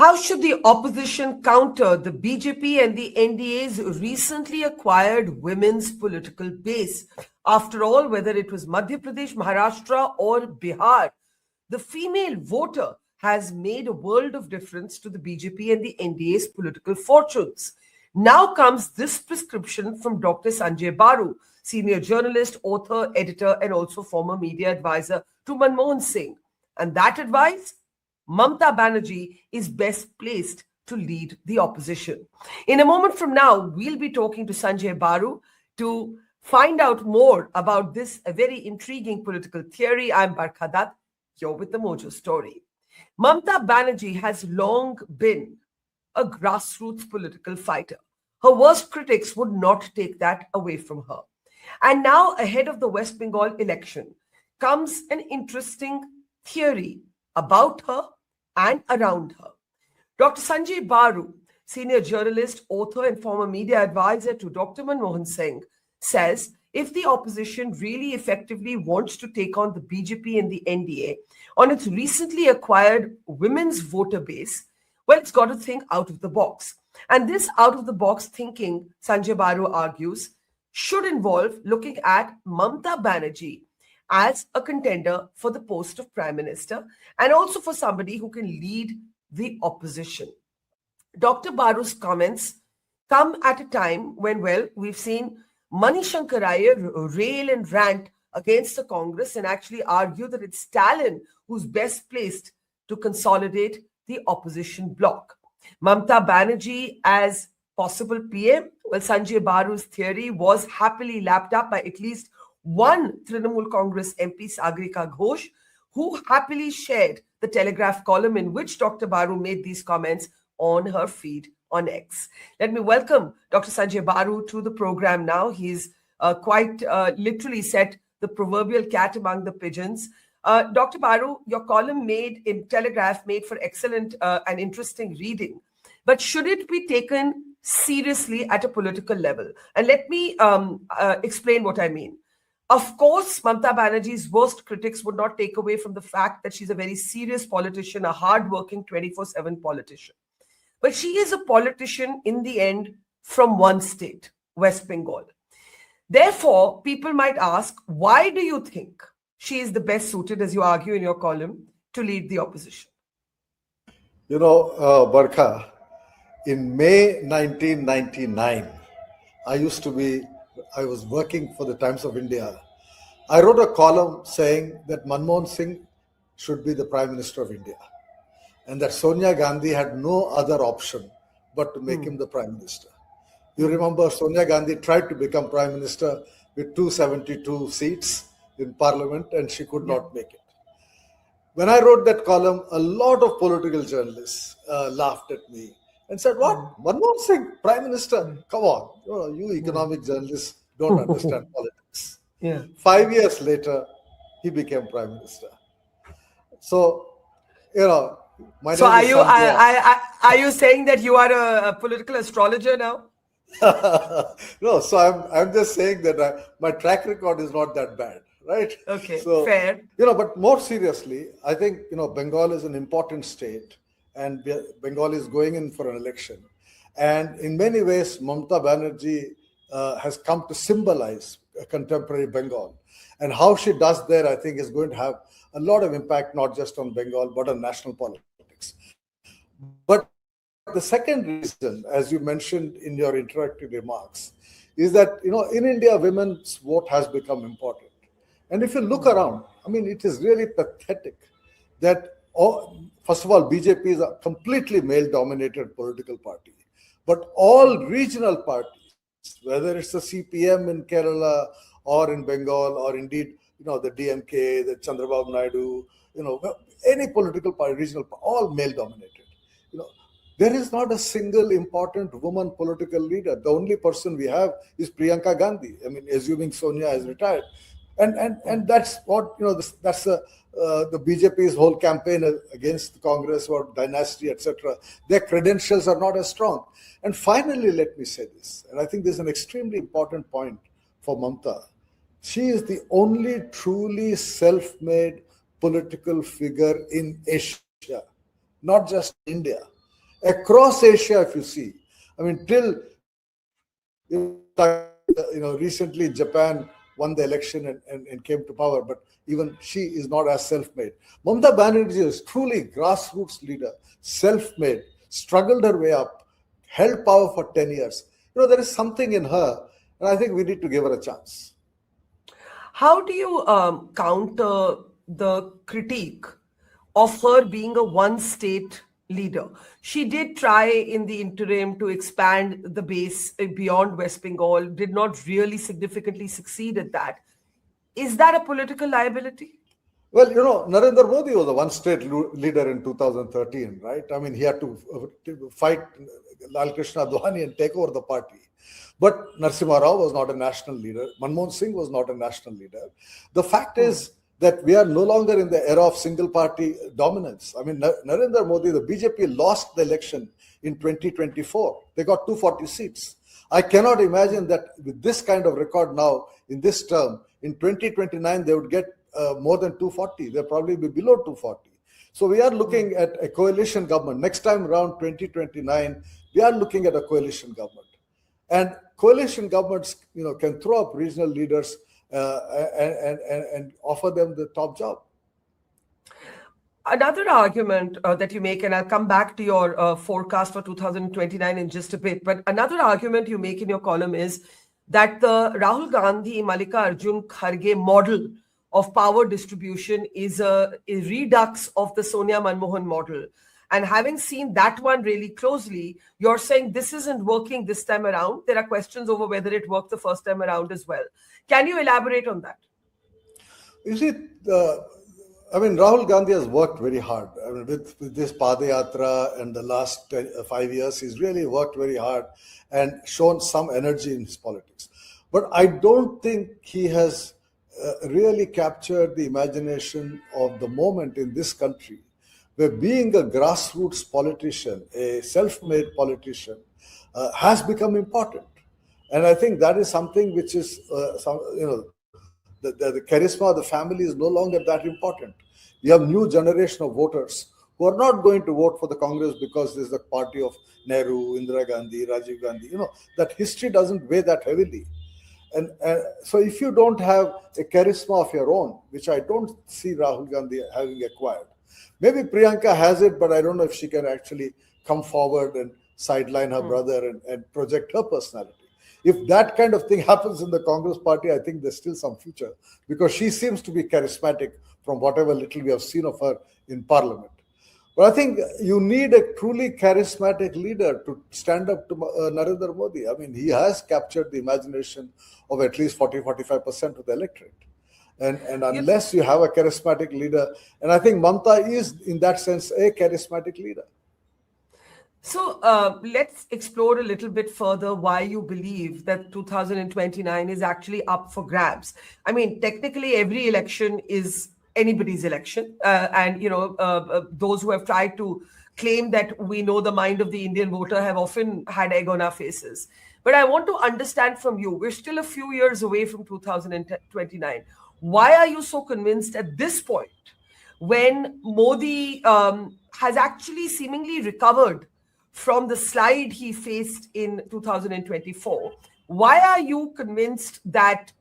How should the opposition counter the BJP and the NDA's recently acquired women's political base? After all, whether it was Madhya Pradesh, Maharashtra, or Bihar, the female voter has made a world of difference to the BJP and the NDA's political fortunes. Now comes this prescription from Dr. Sanjaya Baru, senior journalist, author, editor, and also former media advisor to Manmohan Singh. And that advice? Mamata Banerjee is best placed to lead the opposition. In a moment from now, we'll be talking to Sanjaya Baru to find out more about this very intriguing political theory. I'm Barkha Dutt. You're with the Mojo Story. Mamata Banerjee has long been a grassroots political fighter. Her worst critics would not take that away from her. And now, ahead of the West Bengal election, comes an interesting theory about her and around her. Dr. Sanjaya Baru, senior journalist, author, and former media advisor to Dr. Manmohan Singh, says if the opposition really effectively wants to take on the BJP and the NDA on its recently acquired women's voter base, well, it's got to think out of the box. And this out-of-the-box thinking, Sanjaya Baru argues, should involve looking at Mamata Banerjee as a contender for the post of Prime Minister and also for somebody who can lead the opposition. Dr. Baru's comments come at a time when, well, we've seen Manishankar Iyer rail and rant against the Congress and actually argue that it's Stalin who's best placed to consolidate the opposition bloc. Mamata Banerjee as possible PM, well, Sanjaya Baru's theory was happily lapped up by at least one Trinamool Congress MP, Sagarika Ghosh, who happily shared the Telegraph column in which Dr. Baru made these comments on her feed on X. Let me welcome Dr. Sanjaya Baru to the program now. He's quite literally set the proverbial cat among the pigeons. Dr. Baru, your column made in Telegraph made for excellent and interesting reading. But should it be taken seriously at a political level? And let me explain what I mean. Of course, Mamata Banerjee's worst critics would not take away from the fact that she's a very serious politician, a hardworking 24/7 politician. But she is a politician in the end from one state, West Bengal. Therefore, people might ask, why do you think she is the best suited, as you argue in your column, to lead the opposition? You know, Barkha, in May 1999, I was working for the Times of India. I wrote a column saying that Manmohan Singh should be the Prime Minister of India and that Sonia Gandhi had no other option but to make him the Prime Minister. You remember Sonia Gandhi tried to become Prime Minister with 272 seats in Parliament and she could not make it. When I wrote that column, a lot of political journalists laughed at me and said, what? Manmohan Singh, Prime Minister? Come on, you economic journalists don't understand politics. Yeah. 5 years later, he became Prime Minister. So, my so name is Sanjaya. are you saying that you are a political astrologer now? No, so I'm just saying that my track record is not that bad, right? Okay, so, fair. But more seriously, I think, Bengal is an important state and Bengal is going in for an election. And in many ways, Mamata Banerjee has come to symbolize contemporary Bengal. And how she does there, I think, is going to have a lot of impact, not just on Bengal, but on national politics. But the second reason, as you mentioned in your introductory remarks, is that, in India, women's vote has become important. And if you look around, it is really pathetic that, first of all, BJP is a completely male-dominated political party. But all regional parties, whether it's the CPM in Kerala or in Bengal or indeed, the DMK, the Chandrababu Naidu, any political party, regional, all male-dominated. There is not a single important woman political leader. The only person we have is Priyanka Gandhi. Assuming Sonia has retired. And that's what, that's the BJP's whole campaign against the Congress or dynasty, etc. Their credentials are not as strong. And finally, let me say this, and I think this is an extremely important point for Mamata. She is the only truly self-made political figure in Asia, not just India. across Asia, if you see. I mean, till recently Japan won the election and came to power, but even she is not as self-made. Mamata Banerjee is truly grassroots leader, self-made, struggled her way up, held power for 10 years. There is something in her, and I think we need to give her a chance. How do you counter the critique of her being a one-state leader? She did try in the interim to expand the base beyond West Bengal, did not really significantly succeed at that. Is that a political liability? Well, Narendra Modi was a one-state leader in 2013, right? I mean, he had to fight Lal Krishna Advani and take over the party. But Narasimha Rao was not a national leader. Manmohan Singh was not a national leader. The fact is that we are no longer in the era of single-party dominance. I mean, Narendra Modi, the BJP lost the election in 2024. They got 240 seats. I cannot imagine that with this kind of record now, in this term, in 2029, they would get more than 240. They'll probably be below 240. So we are looking at a coalition government. Next time around 2029, we are looking at a coalition government. And coalition governments, can throw up regional leaders and offer them the top job. Another argument that you make, and I'll come back to your forecast for 2029 in just a bit, but another argument you make in your column is that the Rahul Gandhi, Mallikarjun, Kharge model of power distribution is a redux of the Sonia Manmohan model. And having seen that one really closely, you're saying this isn't working this time around. There are questions over whether it worked the first time around as well. Can you elaborate on that? You see, Rahul Gandhi has worked very hard. I mean, with this Padayatra and the last 5 years, he's really worked very hard and shown some energy in his politics. But I don't think he has really captured the imagination of the moment in this country, where being a grassroots politician, a self-made politician, has become important. And I think that is something which is, the charisma of the family is no longer that important. You have new generation of voters who are not going to vote for the Congress because this is the party of Nehru, Indira Gandhi, Rajiv Gandhi. That history doesn't weigh that heavily. And so if you don't have a charisma of your own, which I don't see Rahul Gandhi having acquired, maybe Priyanka has it, but I don't know if she can actually come forward and sideline her brother and project her personality. If that kind of thing happens in the Congress party, I think there's still some future, because she seems to be charismatic from whatever little we have seen of her in parliament. But I think you need a truly charismatic leader to stand up to Narendra Modi. I mean, he has captured the imagination of at least 40-45% of the electorate. And unless you have a charismatic leader, and I think Mamata is, in that sense, a charismatic leader. So let's explore a little bit further why you believe that 2029 is actually up for grabs. I mean, technically, every election is anybody's election. And those who have tried to claim that we know the mind of the Indian voter have often had egg on our faces. But I want to understand from you, we're still a few years away from 2029. Why are you so convinced at this point, when Modi has actually seemingly recovered from the slide he faced in 2024? Why are you convinced that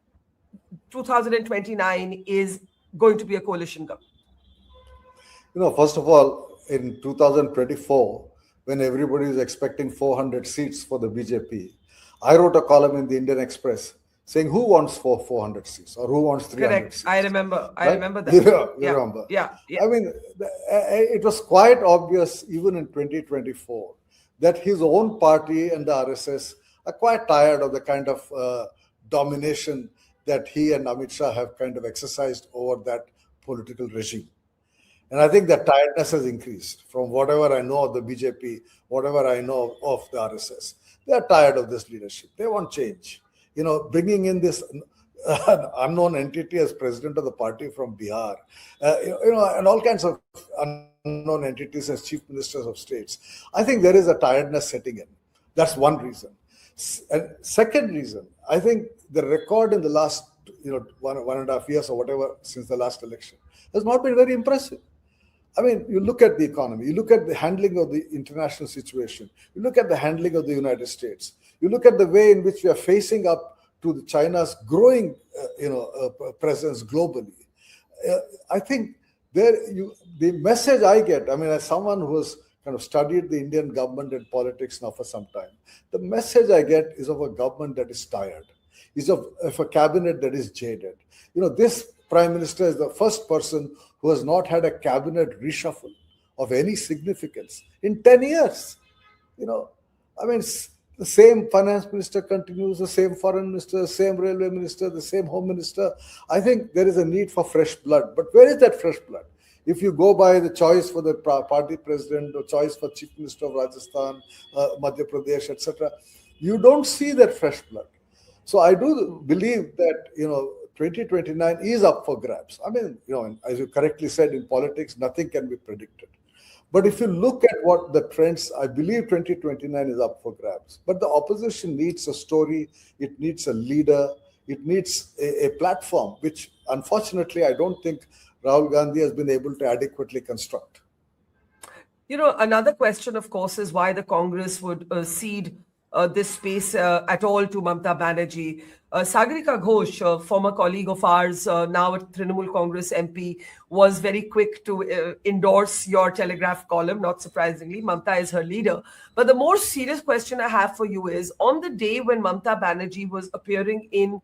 2029 is going to be a coalition government? First of all, in 2024, when everybody is expecting 400 seats for the BJP, I wrote a column in the Indian Express saying who wants 400 seats or who wants 300 Correct. seats. I remember. Right? I remember that. You remember. Yeah. I mean, it was quite obvious even in 2024 that his own party and the RSS are quite tired of the kind of domination that he and Amit Shah have kind of exercised over that political regime. And I think that tiredness has increased from whatever I know of the BJP, whatever I know of the RSS. They are tired of this leadership. They want change. Bringing in this unknown entity as president of the party from Bihar, and all kinds of unknown entities as chief ministers of states. I think there is a tiredness setting in. That's one reason. And second reason, I think the record in the last, 1.5 years or whatever since the last election has not been very impressive. I mean, you look at the economy, you look at the handling of the international situation, you look at the handling of the United States, you look at the way in which we are facing up to China's growing, presence globally. I think the message I get, I mean, as someone who has kind of studied the Indian government and politics now for some time, the message I get is of a government that is tired, is of a cabinet that is jaded. This Prime Minister is the first person who has not had a cabinet reshuffle of any significance in 10 years. I mean, the same finance minister continues, the same foreign minister, the same railway minister, the same home minister. I think there is a need for fresh blood. But where is that fresh blood? If you go by the choice for the party president or choice for chief minister of Rajasthan, Madhya Pradesh, etc., you don't see that fresh blood. So I do believe that, 2029 is up for grabs. I mean, as you correctly said, in politics, nothing can be predicted. But if you look at what the trends, I believe 2029 is up for grabs. But the opposition needs a story, it needs a leader, it needs a platform, which unfortunately I don't think Rahul Gandhi has been able to adequately construct. Another question, of course, is why the Congress would cede this space at all to Mamata Banerjee. Sagarika Ghosh, former colleague of ours, now a Trinamool Congress MP, was very quick to endorse your Telegraph column, not surprisingly. Mamata is her leader. But the more serious question I have for you is, on the day when Mamata Banerjee was appearing in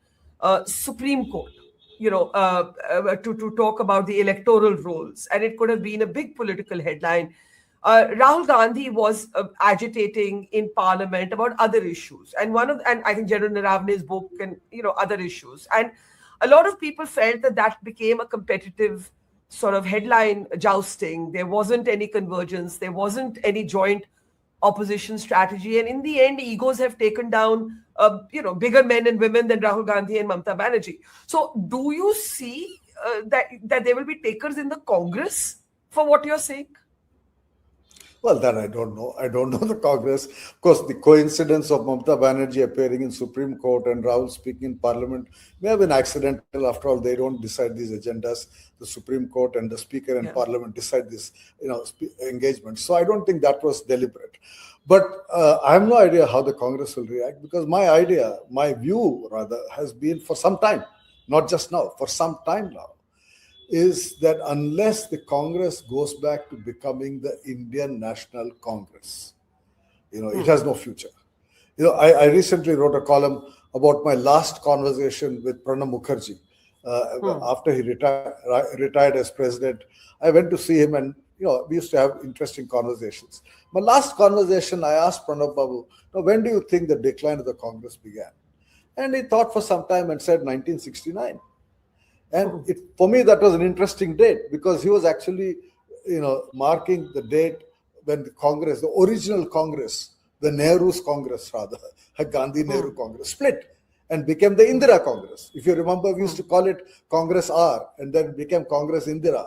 Supreme Court, to talk about the electoral rolls, and it could have been a big political headline, Rahul Gandhi was agitating in Parliament about other issues, and I think General Narawane's book and other issues, and a lot of people felt that became a competitive sort of headline jousting. There wasn't any convergence, there wasn't any joint opposition strategy, and in the end, egos have taken down bigger men and women than Rahul Gandhi and Mamata Banerjee. So, do you see that there will be takers in the Congress for what you're saying? Well, that I don't know. I don't know the Congress. Of course, the coincidence of Mamata Banerjee appearing in Supreme Court and Rahul speaking in Parliament may have been accidental. After all, they don't decide these agendas. The Supreme Court and the Speaker and Parliament decide this, engagement. So I don't think that was deliberate. But I have no idea how the Congress will react, because my view rather, has been for some time, not just now, for some time now, is that unless the Congress goes back to becoming the Indian National Congress, it has no future. I recently wrote a column about my last conversation with Pranab Mukherjee. After he retired as president, I went to see him, and we used to have interesting conversations. My last conversation, I asked Pranab Babu, when do you think the decline of the Congress began? And he thought for some time and said 1969. And for me, that was an interesting date, because he was actually, marking the date when the Congress, the original Congress, the Nehru's Congress rather, Gandhi-Nehru Congress, split and became the Indira Congress. If you remember, we used to call it Congress R, and then it became Congress Indira.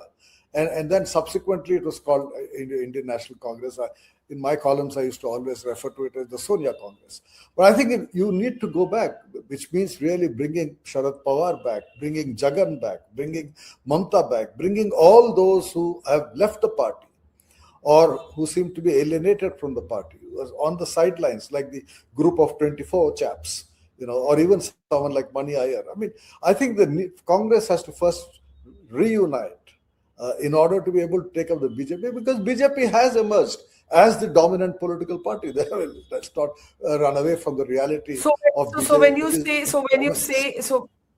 And then subsequently it was called Indian National Congress. In my columns, I used to always refer to it as the Sonia Congress. But I think you need to go back, which means really bringing Sharad Pawar back, bringing Jagan back, bringing Mamata back, bringing all those who have left the party or who seem to be alienated from the party, who was on the sidelines, like the group of 24 chaps, or even someone like Mani Iyer. I mean, I think the Congress has to first reunite in order to be able to take up the BJP, because BJP has emerged as the dominant political party. Let's not run away from the reality of BJP.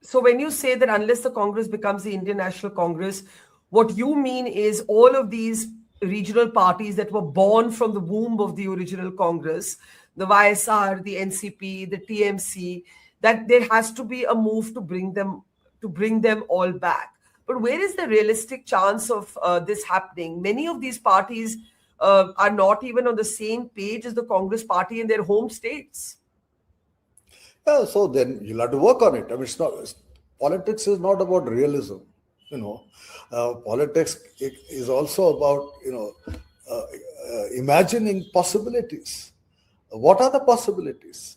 So when you say that unless the Congress becomes the Indian National Congress, what you mean is all of these regional parties that were born from the womb of the original Congress, the YSR, the NCP, the TMC, that there has to be a move to bring them all back. But where is the realistic chance of this happening? Many of these parties are not even on the same page as the Congress party in their home states. Yeah, so then you'll have to work on it. I mean, politics is not about realism. Politics is also about imagining possibilities. What are the possibilities?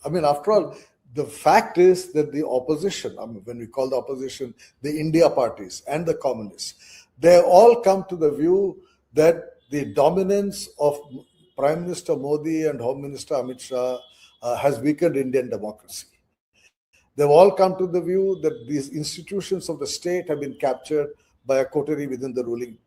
I mean, after all, the fact is that the opposition, I mean, when we call the opposition the India parties and the communists, They have all come to the view that the dominance of Prime Minister Modi and Home Minister Amit Shah has weakened Indian democracy. They've all come to the view that these institutions of the state have been captured by a coterie within the ruling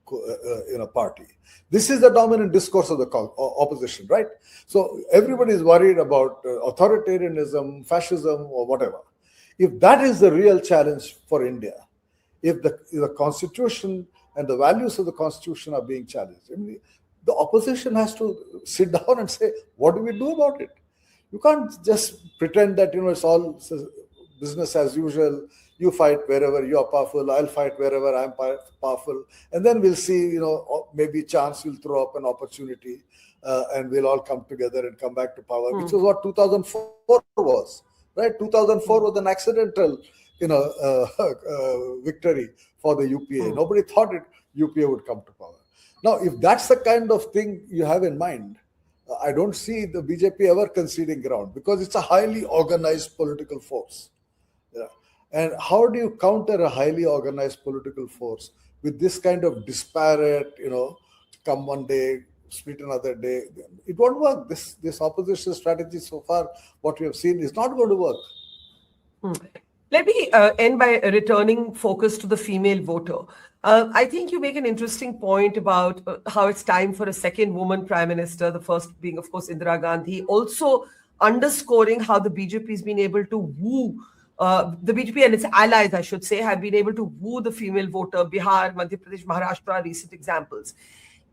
party. This is the dominant discourse of the opposition, right? So everybody is worried about authoritarianism, fascism, or whatever. If that is the real challenge for India, if the constitution and the values of the constitution are being challenged, I mean, the opposition has to sit down and say, what do we do about it? You can't just pretend that it's all business as usual. You fight wherever you are powerful, I'll fight wherever I'm powerful, and then we'll see, maybe chance will throw up an opportunity, and we'll all come together and come back to power, which is what 2004 was, right? 2004 was an accidental, victory for the UPA. Nobody thought UPA would come to power. Now, if that's the kind of thing you have in mind, I don't see the BJP ever conceding ground, because it's a highly organized political force. Yeah. And how do you counter a highly organized political force with this kind of disparate, come one day, split another day? It won't work. This opposition strategy so far, what we have seen, is not going to work. Let me end by returning focus to the female voter. I think you make an interesting point about how it's time for a second woman prime minister, the first being, of course, Indira Gandhi, also underscoring how the BJP has been able to woo, the BJP and its allies, I should say, have been able to woo the female voter, Bihar, Madhya Pradesh, Maharashtra, recent examples.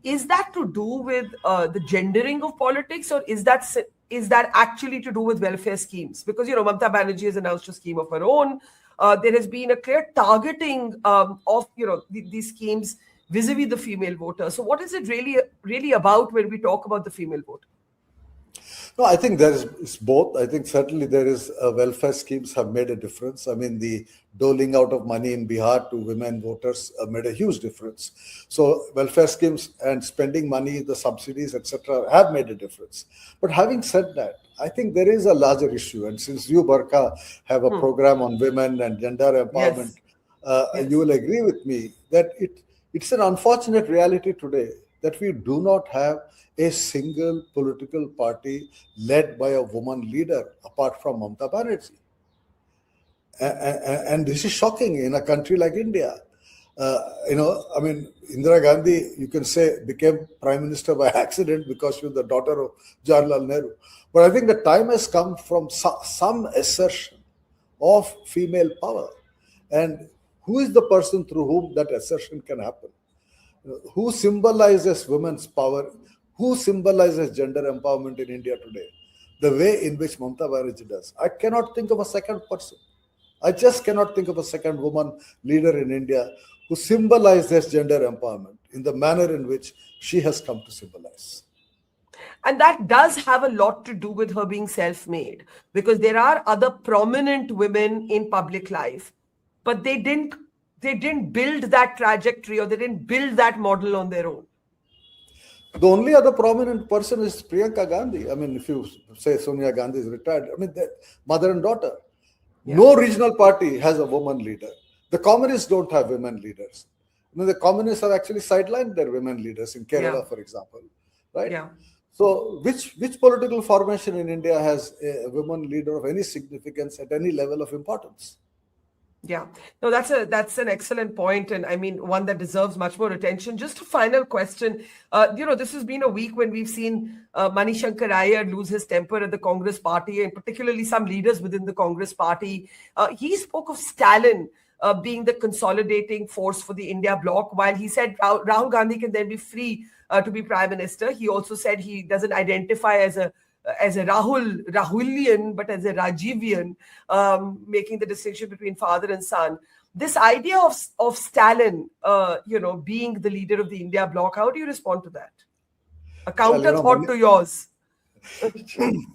Is that to do with the gendering of politics, or is that actually to do with welfare schemes? Because, Mamata Banerjee has announced a scheme of her own. There has been a clear targeting of, these schemes vis-a-vis the female voter. So what is it really about when we talk about the female voter? No, I think it's both. I think certainly there is welfare schemes have made a difference. I mean, the doling out of money in Bihar to women voters made a huge difference. So welfare schemes and spending money, the subsidies, etc., have made a difference. But having said that, I think there is a larger issue. And since you, Barkha, have a program on women and gender empowerment, you will agree with me that it's an unfortunate reality today that we do not have a single political party led by a woman leader apart from Mamata Banerjee. And this is shocking in a country like India. Indira Gandhi, you can say, became prime minister by accident because she was the daughter of Jawaharlal Nehru. But I think the time has come from some assertion of female power. And who is the person through whom that assertion can happen? Who symbolizes women's power? Who symbolizes gender empowerment in India today? The way in which Mamata Banerjee does. I cannot think of a second person. I just cannot think of a second woman leader in India who symbolizes gender empowerment in the manner in which she has come to symbolize. And that does have a lot to do with her being self-made, because there are other prominent women in public life, but they didn't build that trajectory, or they didn't build that model on their own. The only other prominent person is Priyanka Gandhi. I mean, if you say Sonia Gandhi is retired, mother and daughter. Yeah. No regional party has a woman leader. The communists don't have women leaders. The communists have actually sidelined their women leaders in Kerala, for example, right? Yeah. So, which political formation in India has a woman leader of any significance at any level of importance? Yeah, no, that's an excellent point, and one that deserves much more attention. Just a final question. This has been a week when we've seen Manishankar Iyer lose his temper at the Congress party, and particularly some leaders within the Congress party. He spoke of Stalin being the consolidating force for the India bloc, while he said Rahul Gandhi can then be free to be prime minister. He also said he doesn't identify as a Rahulian, but as a Rajivian, making the distinction between father and son. This idea of Stalin, being the leader of the India bloc, how do you respond to that? A counter thought to yours.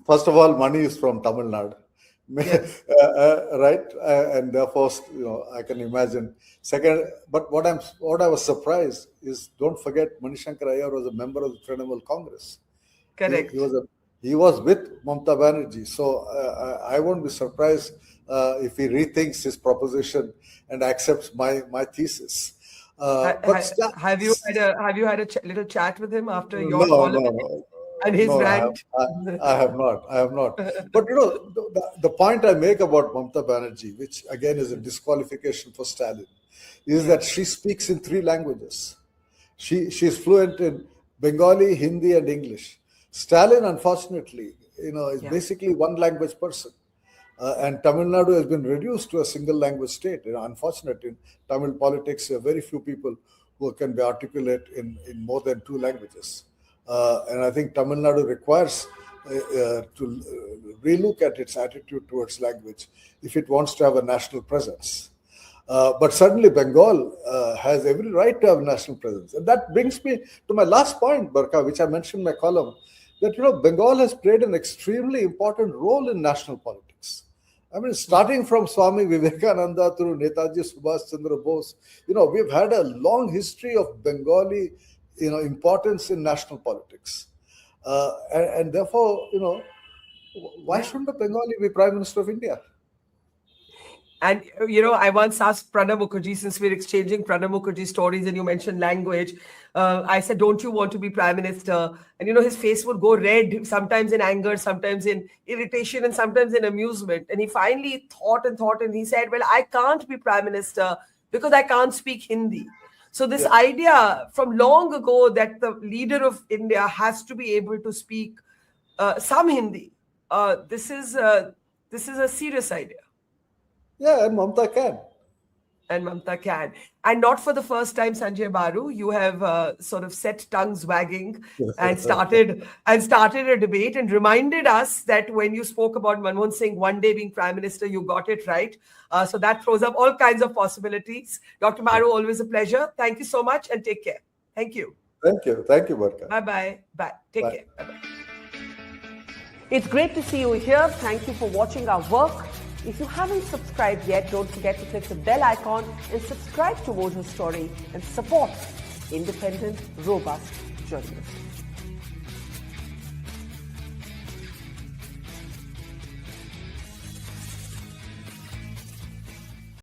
First of all, money is from Tamil Nadu. Yes. Right? And therefore, I can imagine. Second, but what I was surprised is, don't forget, Manishankar Iyer was a member of the Trinamool Congress. Correct. He was with Mamata Banerjee. So I won't be surprised if he rethinks his proposition and accepts my thesis. Have you had a little chat with him after your No, column no, no. and his No, rant? I have not. I have not. But the point I make about Mamata Banerjee, which again is a disqualification for Stalin, is that she speaks in 3 languages. She's fluent in Bengali, Hindi, and English. Stalin, unfortunately, is basically one language person. And Tamil Nadu has been reduced to a single language state. Unfortunately, in Tamil politics, there are very few people who can be articulate in more than 2 languages. And I think Tamil Nadu requires to relook at its attitude towards language if it wants to have a national presence. But certainly Bengal has every right to have a national presence. And that brings me to my last point, Barkha, which I mentioned in my column, that Bengal has played an extremely important role in national politics. I mean, starting from Swami Vivekananda through Netaji Subhash Chandra Bose, we've had a long history of Bengali, importance in national politics. And therefore, why shouldn't a Bengali be Prime Minister of India? And, I once asked Pranab Mukherjee, since we're exchanging Pranab Mukherjee stories and you mentioned language, I said, don't you want to be Prime Minister? And, his face would go red, sometimes in anger, sometimes in irritation, and sometimes in amusement. And he finally thought, and he said, well, I can't be Prime Minister because I can't speak Hindi. So this idea from long ago that the leader of India has to be able to speak some Hindi, this is a serious idea. Yeah, and Mamata can. And not for the first time, Sanjaya Baru, you have sort of set tongues wagging and started a debate and reminded us that when you spoke about Manmohan Singh one day being Prime Minister, you got it right. So that throws up all kinds of possibilities. Dr. Baru, always a pleasure. Thank you so much and take care. Thank you. Thank you. Thank you, Barkha. Bye-bye. Bye. Take care. Bye-bye. It's great to see you here. Thank you for watching our work. If you haven't subscribed yet, don't forget to click the bell icon and subscribe to Voter Story and support independent, robust journalism.